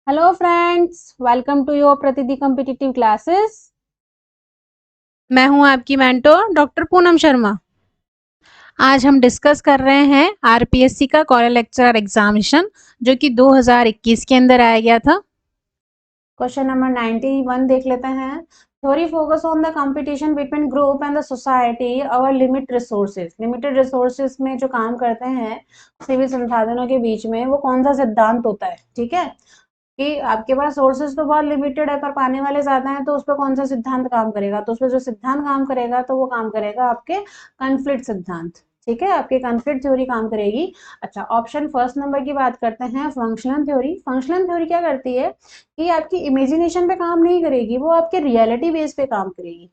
Hello friends, welcome to your प्रतिदि competitive classes. मैं हूं आपकी मेंटोर डॉक्टर पूनम शर्मा। आज हम डिस्कस कर रहे हैं आरपीएससी का कॉलेज लेक्चरर एग्जामिनेशन जो कि 2021 के अंदर आया गया था। क्वेश्चन नंबर 91 देख लेते हैं। Theory focus on the competition between group and the society और लिमिट रिसोर्सेज। लिमिटेड रिसोर्सेज में जो काम करते हैं सीमित संसाधनों के बीच में, वो कौन सा सिद्धांत होता है? ठीक है, कि आपके पास सोर्सेज तो बहुत लिमिटेड है पर पाने वाले ज्यादा हैं, तो उस पर कौन सा सिद्धांत काम करेगा? तो उस पर जो सिद्धांत काम करेगा तो वो काम करेगा आपके कॉन्फ्लिक्ट सिद्धांत। ठीक है, आपकी कॉन्फ्लिक्ट थ्योरी काम करेगी। अच्छा, ऑप्शन फर्स्ट नंबर की बात करते हैं, फंक्शनल थ्योरी। फंक्शनल थ्योरी क्या करती है कि आपकी इमेजिनेशन पे काम नहीं करेगी, वो आपके रियलिटी बेस पे काम करेगी।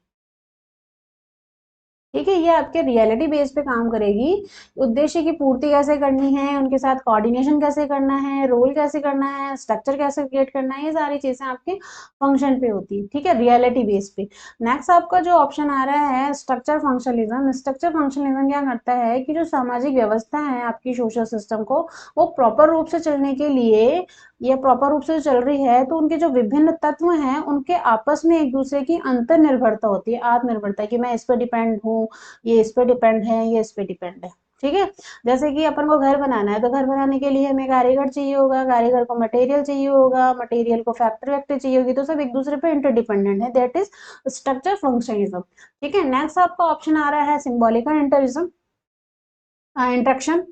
ठीक है, ये आपके रियलिटी बेस पे काम करेगी। उद्देश्य की पूर्ति कैसे करनी है, उनके साथ कोऑर्डिनेशन कैसे करना है, रोल कैसे करना है, स्ट्रक्चर कैसे क्रिएट करना है, ये सारी चीजें आपके फंक्शन पे होती है। ठीक है, रियलिटी बेस पे। नेक्स्ट आपका जो ऑप्शन आ रहा है स्ट्रक्चर फंक्शनलिज्म। स्ट्रक्चर फंक्शनलिज्म क्या करता है कि जो सामाजिक व्यवस्था है आपकी सोशल सिस्टम को, वो प्रॉपर रूप से चलने के लिए, ये प्रॉपर रूप से चल रही है तो उनके जो विभिन्न तत्व हैं उनके आपस में एक दूसरे की अंतर निर्भरता होती है, आत्मनिर्भरता, कि मैं इस पर डिपेंड हूँ, ये इस पे डिपेंड है, ये इस पे डिपेंड है। ठीक है, जैसे कि अपन को घर बनाना है तो घर बनाने के लिए हमें कारीगर चाहिए होगा, कारीगर को मटेरियल चाहिए होगा, मटेरियल को फैक्ट्री वैक्ट्री चाहिए होगी, तो सब एक दूसरे पे इंटरडिपेंडेंट है। That is structure functionalism. ठीक है, नेक्स्ट आपका ऑप्शन आ रहा है सिंबॉलिकल इंटरिज्म, इंट्रक्शन।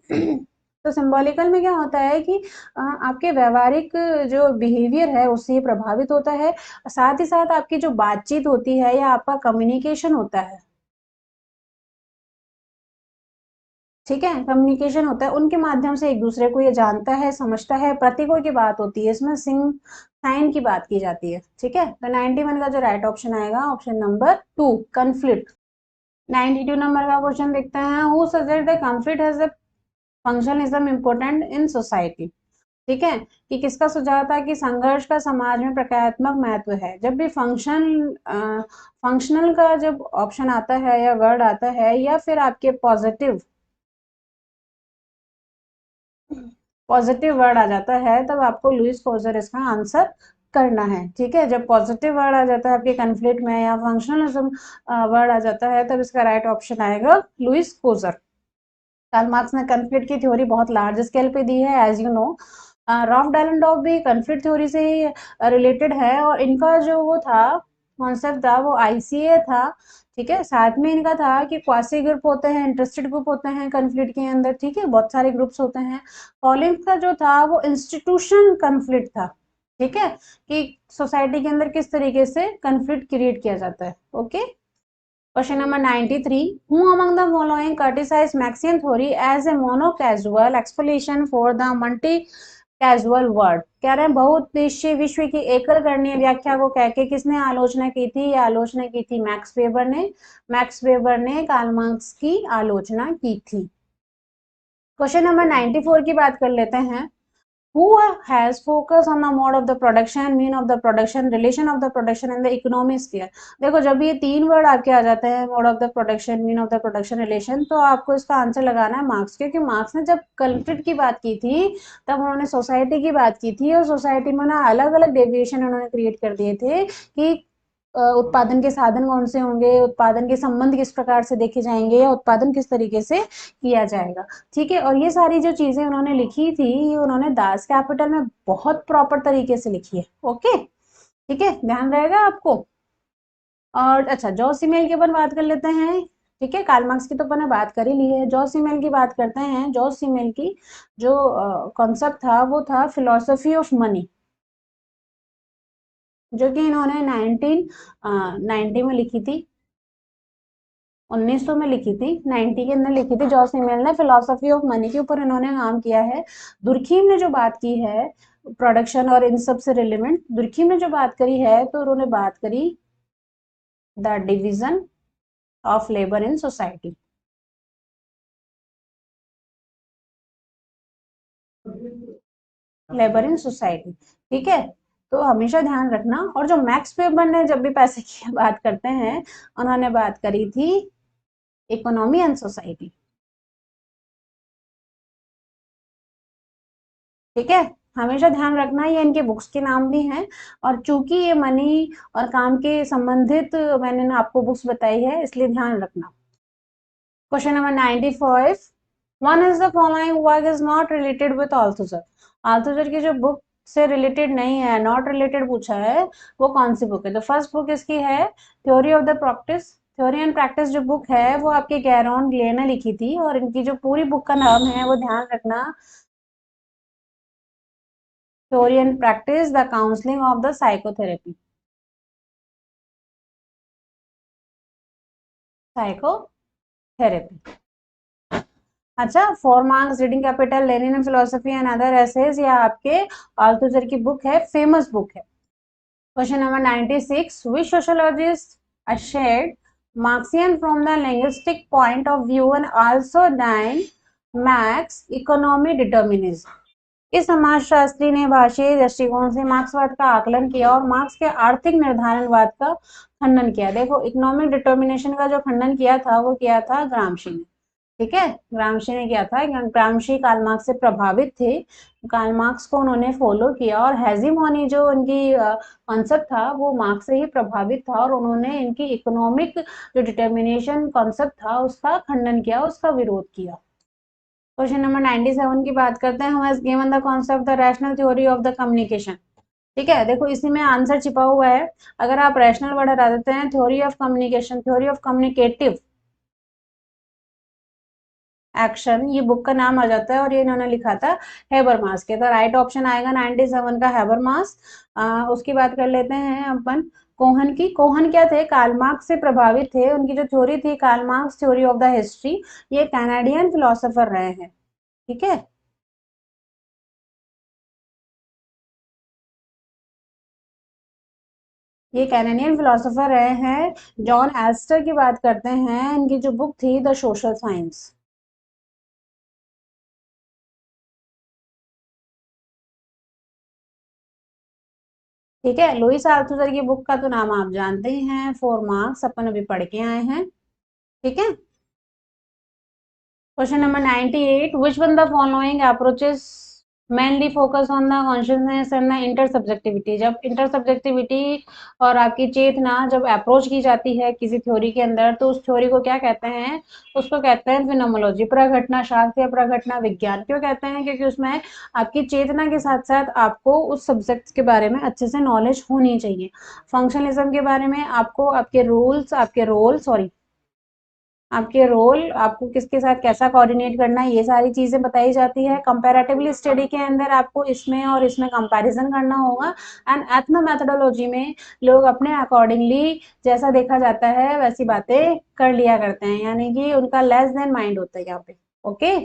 तो सिंबॉलिकल में क्या होता है कि आपके व्यवहारिक जो बिहेवियर है उससे ये प्रभावित होता है, साथ ही साथ आपकी जो बातचीत होती है या आपका कम्युनिकेशन होता है। ठीक है, कम्युनिकेशन होता है, उनके माध्यम से एक दूसरे को ये जानता है, समझता है। प्रतीकों की बात होती है इसमें, सिंग साइन की बात की जाती है। ठीक है, तो 91 का जो राइट ऑप्शन आएगा ऑप्शन नंबर 2, कन्फ्लिक्ट। 92 नंबर का क्वेश्चन देखते हैं, who suggest the conflict has a functionalism important in society. ठीक है, कि किसका सुझाव था कि संघर्ष का समाज में प्रक्रियात्मक महत्व है। जब भी फंक्शनल का जब ऑप्शन आता है या वर्ड आता है या फिर आपके पॉजिटिव वर्ड आ जाता है, तब आपको लुइस क्लोजर इसका आंसर करना है। ठीक है, जब पॉजिटिव वर्ड आ जाता है आपके कन्फ्लिक्ट में या फंक्शनलिज्म वर्ड आ जाता है, तब इसका राइट ऑप्शन आएगा लुइस क्लोजर। कार्ल मार्क्स ने कन्फ्लिक्ट की थ्योरी बहुत लार्ज स्केल पे दी है, एज यू नो। रॉफ डैलेंडॉर्फ भी कन्फ्लिक्ट थ्योरी से ही रिलेटेड है, और इनका जो वो था कॉन्सेप्ट था वो आईसीए था। ठीक है, साथ में इनका था कि क्वासी ग्रुप होते हैं, इंटरेस्टेड ग्रुप होते हैं कन्फ्लिक्ट के अंदर। ठीक है, बहुत सारे ग्रुप्स होते हैं। कॉलिंस का जो था वो इंस्टीट्यूशन कन्फ्लिक्ट था। ठीक है, कि सोसाइटी के अंदर किस तरीके से कन्फ्लिक्ट क्रिएट किया जाता है। Okay, Question number 93. Who among the following criticized Maxian theory as a monocausal explanation for the multi-causal word? कह रहे हैं बहुउद्देशीय विश्व की एकल करणीय व्याख्या को कह के किसने आलोचना की थी? ये आलोचना की थी मैक्स वेबर ने। मैक्स वेबर ने कार्ल मार्क्स की आलोचना की थी। क्वेश्चन नंबर 94 की बात कर लेते हैं। Who has focus on the mode of the production, mean of the production, relation of the production and the economic sphere? देखो, जब ये तीन वर्ड आपके आ जाते हैं, mode of the production, mean of the production, relation, तो आपको इसका आंसर लगाना है मार्क्स, क्योंकि मार्क्स ने जब कल्प्रिट की बात की थी तब उन्होंने सोसाइटी की बात की थी, और सोसाइटी में ना अलग अलग डेविएशन उन्होंने क्रिएट कर दिए थे कि उत्पादन के साधन कौन से होंगे, उत्पादन के संबंध किस प्रकार से देखे जाएंगे, या उत्पादन किस तरीके से किया जाएगा। ठीक है, और ये सारी जो चीजें उन्होंने लिखी थी ये उन्होंने दास कैपिटल में बहुत प्रॉपर तरीके से लिखी है। ओके, ठीक है, ध्यान रहेगा आपको। और अच्छा, जॉस ईमेल की अपन बात कर लेते हैं। ठीक है, कार्ल मार्क्स की तो अपन ने बात कर ही ली है, जॉस ईमेल की बात करते हैं। जॉस ईमेल की जो कॉन्सेप्ट था वो था फिलोसफी ऑफ मनी, जो कि इन्होंने 1990 में लिखी थी, 1900 में लिखी थी, 90 के अंदर लिखी थी। जॉस ईमेल ने फिलोसफी ऑफ मनी के ऊपर इन्होंने काम किया है। दुर्खीम ने जो बात की है प्रोडक्शन और इन सब से रिलेवेंट, दुर्खीम ने जो बात करी है तो उन्होंने बात करी the division of labour in society. Labour in society, ठीक है, तो हमेशा ध्यान रखना। और जो मैक्स वेबर ने जब भी पैसे की बात करते हैं, उन्होंने बात करी थी इकोनॉमी एंड सोसाइटी। ठीक है, हमेशा ध्यान रखना ये इनके बुक्स के नाम भी हैं, और चूंकि ये मनी और काम के संबंधित मैंने ना आपको बुक्स बताई है, इसलिए ध्यान रखना। Question number 95, one is the following work is not related with Althusser. Althusser की जो बुक से रिलेटेड नहीं है, नॉट रिलेटेड पूछा है, वो कौन सी बुक है? तो फर्स्ट बुक इसकी है theory of the practice. Theory and practice जो बुक है वो आपके गैरॉन ग्ले ने लिखी थी, और इनकी जो पूरी बुक का नाम है वो ध्यान रखना, theory and practice the counselling of the psychotherapy. Psychotherapy. अच्छा, 4 Marx reading Capital, Lenin and philosophy and other essays, या आपके अल्थुसर की बुक है, फेमस बुक है। Question number 96, which sociologist assured Marxian from the linguistic point of view and also denied Marx economic determinism। इस समाजशास्त्री ने भाषाई दृष्टिकोण से मार्क्सवाद का आकलन किया और मार्क्स के आर्थिक निर्धारणवाद का खंडन किया। देखो, इकोनॉमिक डिटर्मिनेशन का जो खंडन किया था वो किया था ग्रामशी ने। ठीक है, ग्रामशी ने किया था। ग्रामशी कार्ल मार्क्स से प्रभावित थे, कार्ल मार्क्स को उन्होंने फॉलो किया, और हेजीमोनी जो उनकी कॉन्सेप्ट था वो मार्क्स से ही प्रभावित था, और उन्होंने इनकी इकोनॉमिक जो डिटर्मिनेशन कॉन्सेप्ट था उसका खंडन किया, उसका विरोध किया। क्वेश्चन नंबर 97 की बात करते हैं। Who has given the concept the rational theory of the communication. ठीक है, देखो इसी में आंसर छिपा हुआ है। अगर आप रैशनल वर्ड हटा देते हैं, theory of communication, theory of communicative action, ये बुक का नाम आ जाता है, और ये इन्होंने लिखा था हेबरमास के। तो राइट ऑप्शन आएगा 97 का हेबरमास। उसकी बात कर लेते हैं अपन कोहन की। कोहन क्या थे? कार्ल मार्क्स से प्रभावित थे। उनकी जो थ्योरी थी Karl Marx theory of the history, ये कैनेडियन फिलोसोफर रहे हैं। ठीक है, ये कैनेडियन फिलोसोफर रहे हैं। जॉन एस्टर की बात करते हैं, इनकी जो बुक थी द सोशल साइंस। ठीक है, लुइस अल्थुसर की बुक का तो नाम आप जानते ही हैं, 4 मार्क्स, अपन अभी पढ़ के आए हैं। ठीक है, question number 98, which one the following approaches mainly focus on the consciousness and the intersubjectivity. जब इंटरसब्जेक्टिविटी और आपकी चेतना जब अप्रोच की जाती है किसी थ्योरी के अंदर, तो उस थ्योरी को क्या कहते हैं? उसको कहते हैं फिनोमोलॉजी, प्रघटना शास्त्र या प्रघटना विज्ञान। क्यों कहते हैं? क्योंकि उसमें आपकी चेतना के साथ साथ आपको उस सब्जेक्ट के बारे में अच्छे से नॉलेज होनी चाहिए। फंक्शनलिज्म के बारे में आपको आपके रोल, आपको किसके साथ कैसा कोऑर्डिनेट करना है, ये सारी चीजें बताई जाती है। कंपैरेटिवली स्टडी के अंदर आपको इसमें और इसमें कंपैरिजन करना होगा। एंड एथनो मेथोडोलॉजी में लोग अपने अकॉर्डिंगली जैसा देखा जाता है वैसी बातें कर लिया करते हैं, यानी कि उनका लेस देन माइंड होता है यहाँ पे। ओके,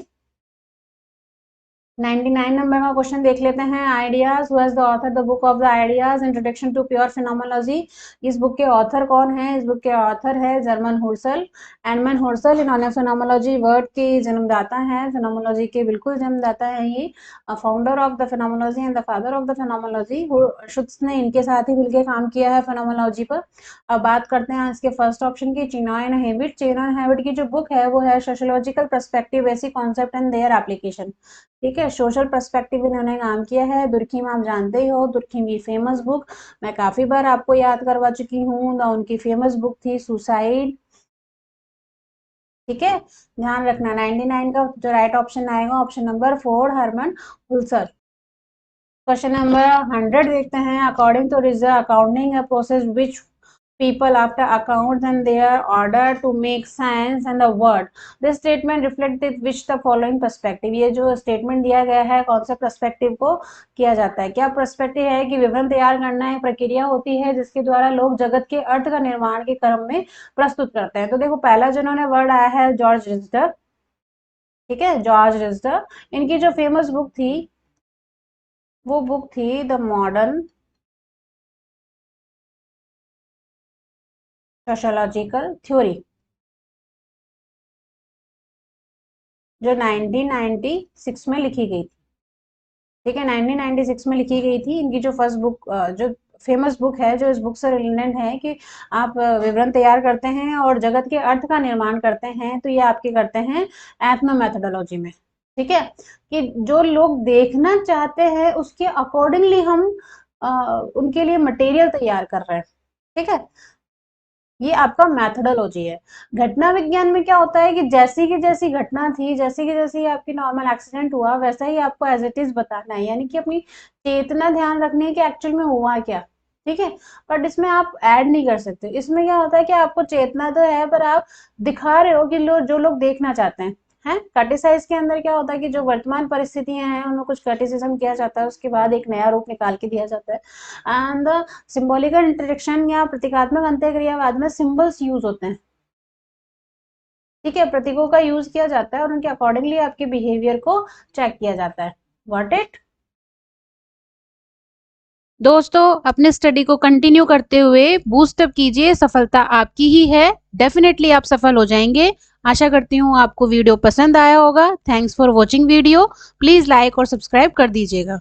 99 नंबर का क्वेश्चन देख लेते हैं। Ideas, who has the author the book of the Ideas, Introduction to Pure Phenomenology. इस बुक के ऑथर कौन है? इस बुक के ऑथर है जर्मन हुर्सल, एडमन हुर्सल। इन्होंने फिनोमोलॉजी वर्ड के जन्मदाता हैं, फिनोमोलॉजी के बिल्कुल जन्मदाता है ये, founder of the phenomenology and the father of the phenomenology. Schutz ने इनके साथ ही मिलकर काम किया है फिनोमोलॉजी पर। अब बात करते हैं इसके फर्स्ट ऑप्शन की, चेना एंड हैबिट। चेना एंड हैबिट की जो बुक है वो है sociological perspective, basic concept and their application. ठीक है, सोशल पर्सपेक्टिव इन्होंने काम किया है। दुर्खीम आप जानते ही हो, दुर्खीम की फेमस बुक मैं काफी बार आपको याद करवा चुकी हूँ। उनकी फेमस बुक थी सुसाइड। ठीक है, ध्यान रखना। 99 का जो राइट ऑप्शन आएगा option number 4, Herman Husserl. Question number 100 देखते हैं। According to reserve accounting a process which people after accounts and their order to make sense and the word, this statement reflects which the following perspective। ये जो statement दिया गया है कौन से perspective को किया जाता है? क्या पर्सपेक्टिव है कि विवरण तैयार करना एक प्रक्रिया होती है जिसके द्वारा लोग जगत के अर्थ का निर्माण के क्रम में प्रस्तुत करते हैं। तो देखो, पहला जिन्होंने वर्ड आया है जॉर्ज रिजडर। ठीक है, जॉर्ज रिजडर। इनकी जो फेमस बुक थी वो बुक थी द मॉडर्न सोशियोलॉजिकल थ्योरी, जो 1996 में लिखी गई थी। ठीक है, 1996 में लिखी गई थी। इनकी जो फर्स्ट बुक, जो फेमस बुक है, जो इस बुक से रिलेटेड है कि आप विवरण तैयार करते हैं और जगत के अर्थ का निर्माण करते हैं, तो ये आपके करते हैं एथनो मेथोडोलॉजी में। ठीक है, कि जो लोग देखना चाहते हैं उसके अकॉर्डिंगली हम उनके लिए मटेरियल तैयार कर रहे हैं। ठीक है, ये आपका मैथोडोलॉजी है। घटना विज्ञान में क्या होता है कि जैसी की जैसी घटना थी, जैसी की जैसी आपकी नॉर्मल एक्सीडेंट हुआ, वैसा ही आपको एज इट इज बताना है, यानी कि अपनी चेतना ध्यान रखनी है कि एक्चुअल में हुआ क्या। ठीक है, बट इसमें आप ऐड नहीं कर सकते। इसमें क्या होता है कि आपको चेतना तो है पर आप दिखा रहे हो कि जो लोग देखना चाहते हैं। है, क्रिटिसाइज के अंदर क्या होता है कि जो वर्तमान परिस्थितियां हैं उनमें कुछ क्रिटिसिज्म किया जाता है, उसके बाद एक नया रूप निकाल के दिया जाता है। एंड सिंबॉलिकल इंटरेक्शन या प्रतीकात्मक अंत्यक्रियावाद में सिंबल्स यूज होते हैं। ठीक है, प्रतीकों का यूज किया जाता है और उनके अकॉर्डिंगली आपके बिहेवियर को चेक किया जाता है। Got it? दोस्तों, अपने स्टडी को कंटिन्यू करते हुए बूस्ट अप कीजिए, सफलता आपकी ही है। डेफिनेटली आप सफल हो जाएंगे। आशा करती हूँ आपको वीडियो पसंद आया होगा। Thanks for watching video. Please like और सब्सक्राइब कर दीजिएगा।